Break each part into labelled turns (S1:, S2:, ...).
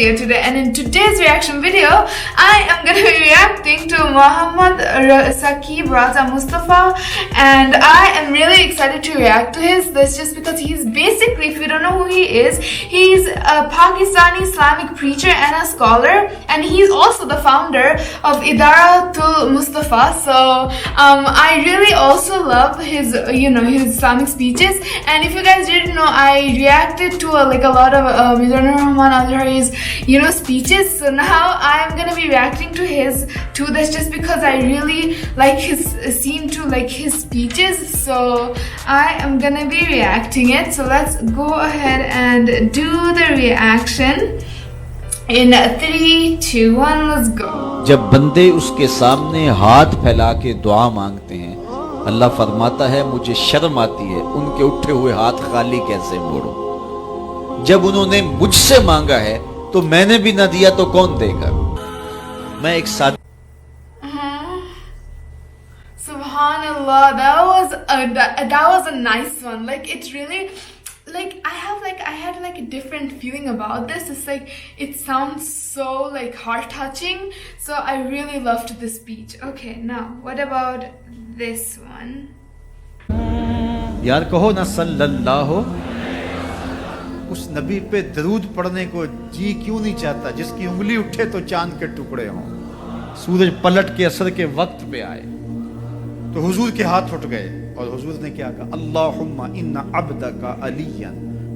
S1: video today, and in today's reaction video, I am going to be reacting to Muhammad Saqib Raza Mustafa, and I am really excited to react to this just because he's basically, if you don't know who he is, he's a Pakistani Islamic preacher and a scholar, and he's also the founder of Idaratul Mustafa. So I really also love his his Islamic speeches, and if you guys didn't know, I reacted to a lot of Mizanur Rahman Azhari's speeches. So now I'm gonna be reacting to this just because I really like his speeches. So I am gonna be reacting it. So let's go ahead and do the reaction. In 3, 2, 1, let's go.
S2: जब बंदे उसके सामने हाथ फैला के दुआ मांगते हैं, अल्लाह फरमाता है मुझे शर्म आती है उनके उठे हुए हाथ खाली कैसे मोड़ो। जब उन्होंने मुझसे मांगा है तो मैंने भी ना दिया तो कौन देगा। मैं एक साथ
S1: Subhanallah, that was a nice one. It's really I had a different feeling about this. It's it sounds so heart touching. So I really loved this speech. Okay, now what about this one?
S2: यार कहो ना सल्लल्लाहु, उस नबी पे दरूद पढ़ने को जी क्यों नहीं चाहता जिसकी उंगली उठे तो चांद के टुकड़े हों। सूरज पलट के असर के वक्त पे आए तो हुजूर के हाथ उठ गए और हुजूर ने क्या कहा, अल्लाहुम्मा इन्ना अब्दका अलियन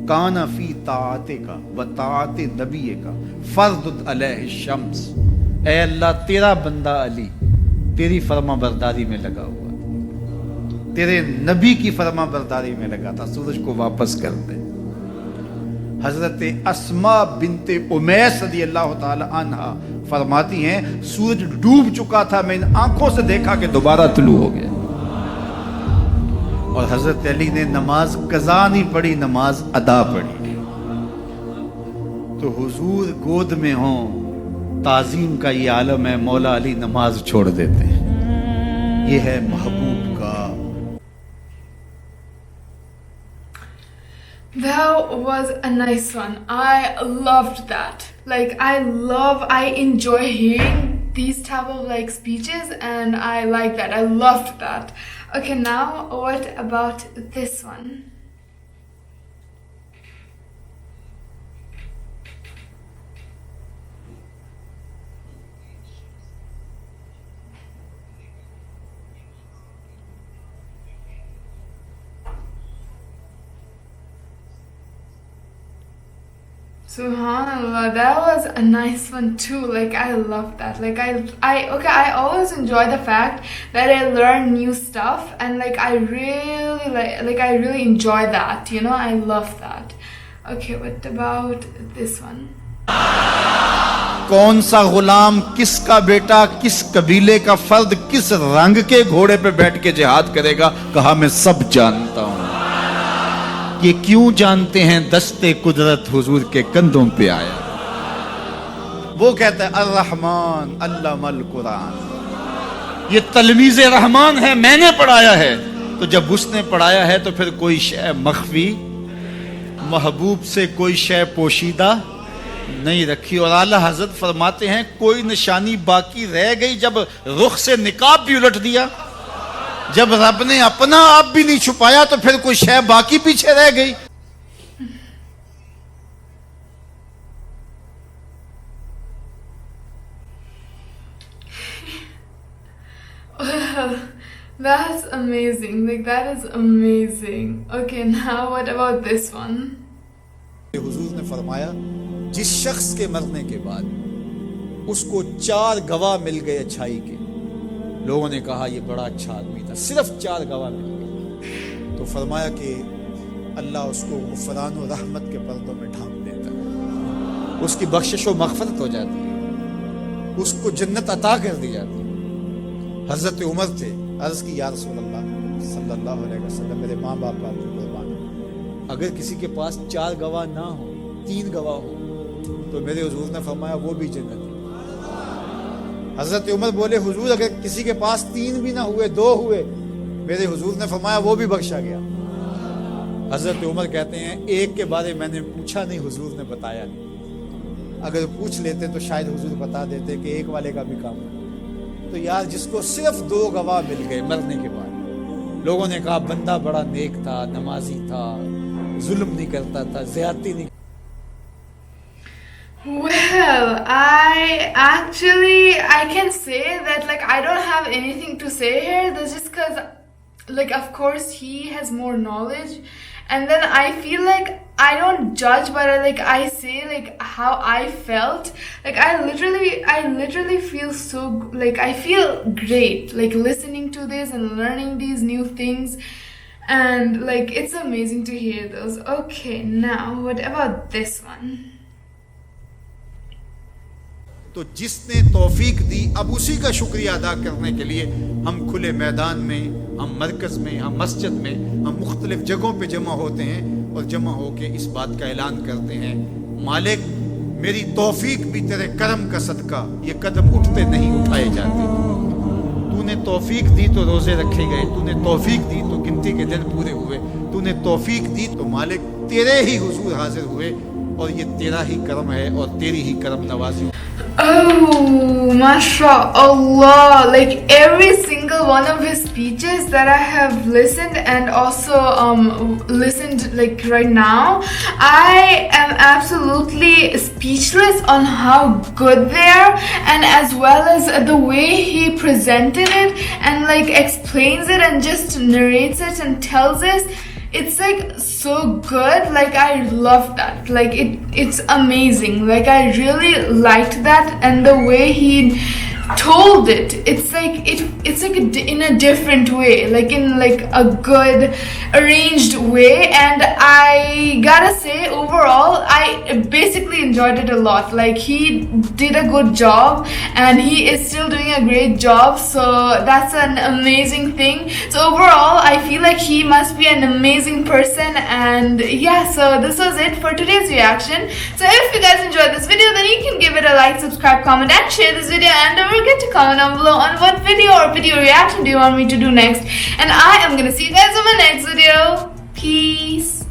S2: काना फी ताअतिका व ताअति नबीका फर्दुद अलैहि शम्स। ऐ अल्लाह, तेरा बंदा अली तेरी फरमा बरदारी में लगा हुआ, तेरे नबी की फरमा बरदारी में लगा था, सूरज को वापस कर दे। हजरत अस्मा बिनते उमैस रज़ियल्लाहु ताला अन्हा फरमाती हैं, सूरज डूब चुका था, मैं इन आंखों से देखा कि दोबारा तुलू हो गया। और हजरत अली ने नमाज कज़ा नहीं पढ़ी, नमाज अदा पढ़ी। तो हुजूर गोद में हो, ताजीम का ये आलम है, मौला अली नमाज छोड़ देते हैं। ये है महबूब का।
S1: That was a nice one. I loved that. I enjoy hearing these type of speeches, and I like that. I loved that. Okay, now what about this one? Subhanallah, that was a nice one too. I love that. I always enjoy the fact that I learn new stuff, and I really enjoy that. I love that. Okay, what about this one?
S2: कौन सा गुलाम किसका बेटा किस कबीले का फर्द किस रंग के घोड़े पे बैठ के जिहाद करेगा, कहा मैं सब जानता हूं। ये क्यों जानते हैं, दस्ते कुदरत हुजूर के कंधों पे आया। वो कहता है अर्रहमान अल्लमल कुरान, ये तलमीज़े रहमान है, मैंने पढ़ाया है। तो जब उसने पढ़ाया है तो फिर कोई शय मख्फी, महबूब से कोई शय पोशीदा नहीं रखी। और आला हजरत फरमाते हैं कोई निशानी बाकी रह गई जब रुख से निकाब भी उलट दिया, जब रब ने अपना आप भी नहीं छुपाया तो फिर कोई शय बाकी पीछे रह गई।
S1: That's amazing. That is amazing. Okay, now what about this one?
S2: हुजूर ने फरमाया जिस शख्स के मरने के बाद उसको 4 गवाह मिल गए अच्छाई के, लोगों ने कहा ये बड़ा अच्छा आदमी था, सिर्फ 4 गवाह मिल गए, तो फरमाया कि अल्लाह उसको गुफरान और रहमत के पर्दों में ढांप देता है, उसकी बख्शिश व मग़फ़िरत हो जाती है, उसको जन्नत अता कर दी जाती है। हजरत उमर थे, अर्ज की या रसूल अल्लाह सल्लल्लाहु अलैहि वसल्लम, मेरे माँ बाप आप जो कुर्बान, अगर किसी के पास 4 गवाह ना हो, 3 गवाह हो, तो मेरे हुजूर ने फरमाया वो भी जन्नत है। हजरत उमर बोले हुजूर अगर किसी के पास 3 भी ना हुए, 2 हुए, मेरे हुजूर ने फरमाया वो भी बख्शा गया। हजरत उमर कहते हैं एक के बारे में मैंने पूछा नहीं, हुजूर ने बताया नहीं। अगर पूछ लेते तो शायद हुजूर बता देते कि एक वाले का भी काम है। तो यार जिसको सिर्फ 2 गवाह मिल गए मरने के बाद, लोगों ने कहा बंदा बड़ा नेक था, नमाजी था, जुल्म नहीं करता था, ज्यादती नहीं।
S1: Well, I can say that like I don't have anything to say here. That's just because like of course he has more knowledge, and then I feel like I don't judge, but I say like how I felt. Like I literally feel so like I feel great like listening to this and learning these new things, and like it's amazing to hear those. Okay, now what about this one?
S2: तो जिसने तौफीक दी, अब उसी का शुक्रिया अदा करने के लिए हम खुले मैदान में, हम मरकज़ में, हम मस्जिद में, हम मुख्तलिफ जगहों पे जमा होते हैं और जमा होके इस बात का ऐलान करते हैं, मालिक मेरी तौफीक भी तेरे करम का सदका, ये कदम उठते नहीं उठाए जाते। तूने तौफीक दी तो रोज़े रखे गए, तूने तौफीक दी तो गिनती के दिन पूरे हुए, तूने तौफीक दी तो मालिक तेरे ही हुजूर हाजिर हुए, और ये तेरा ही करम है और तेरी ही करम नवाजी।
S1: Oh, mashallah, like every single one of his speeches that I have listened and also listened like right now, I am absolutely speechless on how good they are, and as well as the way he presented it and like explains it and just narrates it and tells us. It's like so good. Like I love that. Like it's amazing. Like I really liked that, and the way he told it, it's like in a different way, like in like a good arranged way. And I gotta say overall I basically enjoyed it a lot. Like he did a good job and he is still doing a great job, so that's an amazing thing. So overall I feel like he must be an amazing person. And yeah, so this was it for today's reaction. So if you guys enjoyed this video, then you can give it a like, subscribe, comment and share this video, and don't forget to comment down below on what video or video reaction do you want me to do next. And I am gonna see you guys in my next video. Peace.